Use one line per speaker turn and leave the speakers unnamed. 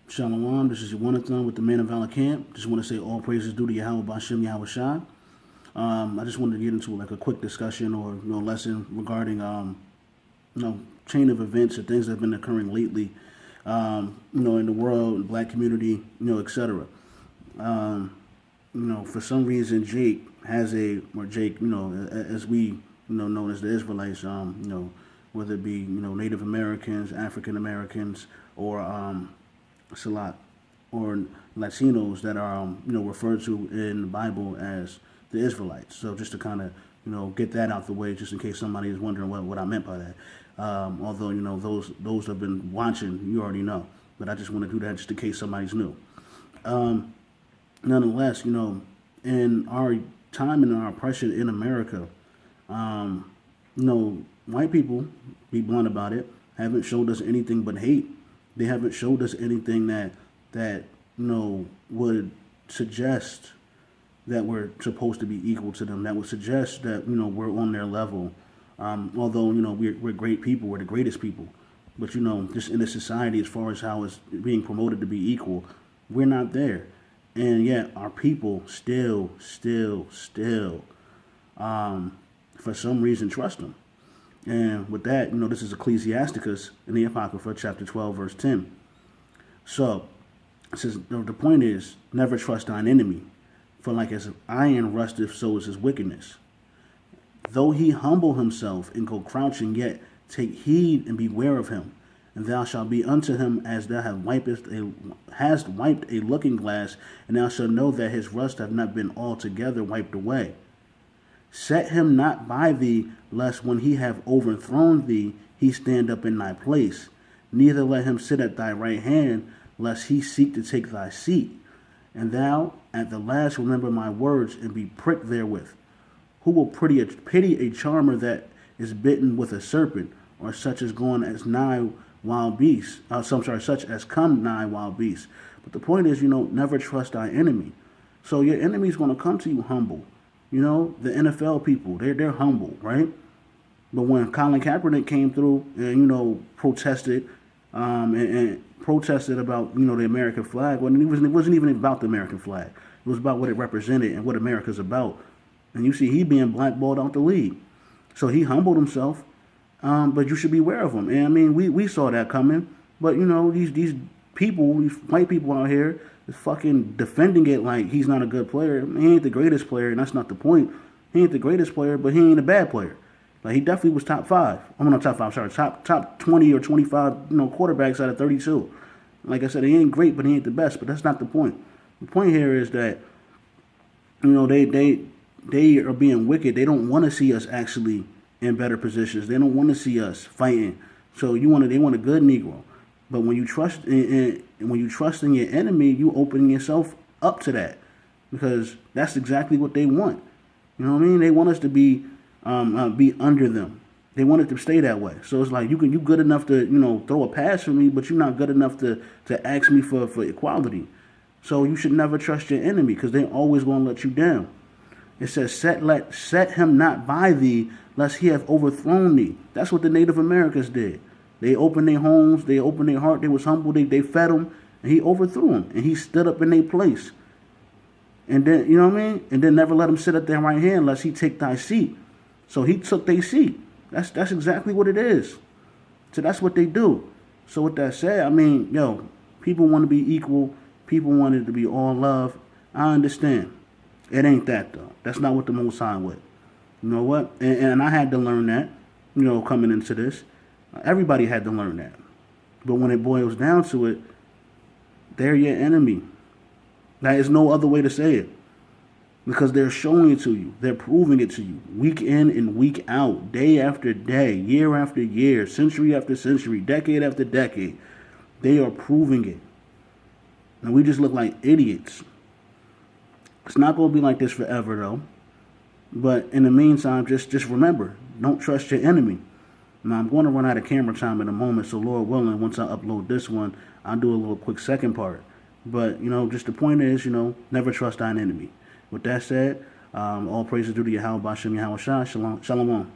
Shalom, this is Jonathan with the Man of Valor Camp. Just want to say all praises due to Yahweh Bashem Yahweh Shai. I just wanted to get into like a quick discussion or lesson regarding chain of events or things that have been occurring lately, in the world, in the black community, etc. For some reason, Jake has Jake, as we known as the Israelites, whether it be Native Americans, African Americans, or Salat, or Latinos that are referred to in the Bible as the Israelites. So just to kind of get that out the way, just in case somebody is wondering what I meant by that. Although those have been watching, you already know, but I just want to do that just in case somebody's new. Nonetheless, in our time and our oppression in America, white people, be blunt about it, haven't showed us anything but hate. They haven't showed us anything that would suggest that we're supposed to be equal to them. That would suggest that we're on their level. Although we're great people, we're the greatest people, but just in the society, as far as how it's being promoted to be equal, we're not there. And yet our people still, for some reason, trust them. And with that, this is Ecclesiasticus in the Apocrypha, chapter 12, verse 10. So, it says, the point is, never trust thine enemy, for like as iron rusteth, so is his wickedness. Though he humble himself and go crouching, yet take heed and beware of him. And thou shalt be unto him as thou hast wiped a looking glass, and thou shalt know that his rust hath not been altogether wiped away. Set him not by thee, lest when he have overthrown thee, he stand up in thy place. Neither let him sit at thy right hand, lest he seek to take thy seat. And thou at the last remember my words, and be pricked therewith. Who will pity a charmer that is bitten with a serpent, or such as gone as nigh wild beasts? Such as come nigh wild beasts. But the point is, never trust thy enemy. So your enemy is going to come to you humble. The NFL people, they're humble, right? But when Colin Kaepernick came through and, protested and protested about, the American flag, it wasn't even about the American flag. It was about what it represented and what America's about. And you see, he being blackballed out the league. So he humbled himself, but you should be aware of him. And I mean, we saw that coming. But, these people, these white people out here, is fucking defending it like he's not a good player. He ain't the greatest player, and that's not the point. He ain't the greatest player, but he ain't a bad player. Like, he definitely was top 5. I'm not top 5, sorry, top 20 or 25, quarterbacks out of 32. Like I said, he ain't great, but he ain't the best. But that's not the point. The point here is that, they are being wicked. They don't want to see us actually in better positions. They don't want to see us fighting. So they want a good Negro. But when you trust in your enemy, you opening yourself up to that, because that's exactly what they want. You know what I mean? They want us to be under them. They want it to stay that way. So it's like you good enough to throw a pass for me, but you're not good enough to ask me for equality. So you should never trust your enemy, because they're always going to let you down. It says, set him not by thee, lest he have overthrown thee. That's what the Native Americans did. They opened their homes, they opened their heart, they was humble, they fed them, and he overthrew them, and he stood up in their place. And then, and then never let him sit at their right hand, lest he take thy seat. So he took their seat. That's exactly what it is. So that's what they do. So with that said, I mean, people want to be equal, people want it to be all love. I understand. It ain't that, though. That's not what the Most High with. You know what? And I had to learn that, coming into this. Everybody had to learn that. But when it boils down to it, they're your enemy. There is no other way to say it. Because they're showing it to you. They're proving it to you. Week in and week out. Day after day. Year after year. Century after century. Decade after decade. They are proving it. And we just look like idiots. It's not going to be like this forever, though. But in the meantime, just remember, don't trust your enemy. Now, I'm going to run out of camera time in a moment, so Lord willing, once I upload this one, I'll do a little quick second part. But, just the point is, never trust thine enemy. With that said, all praises due to Yahweh Bashem Yahweh Shai. Shalom.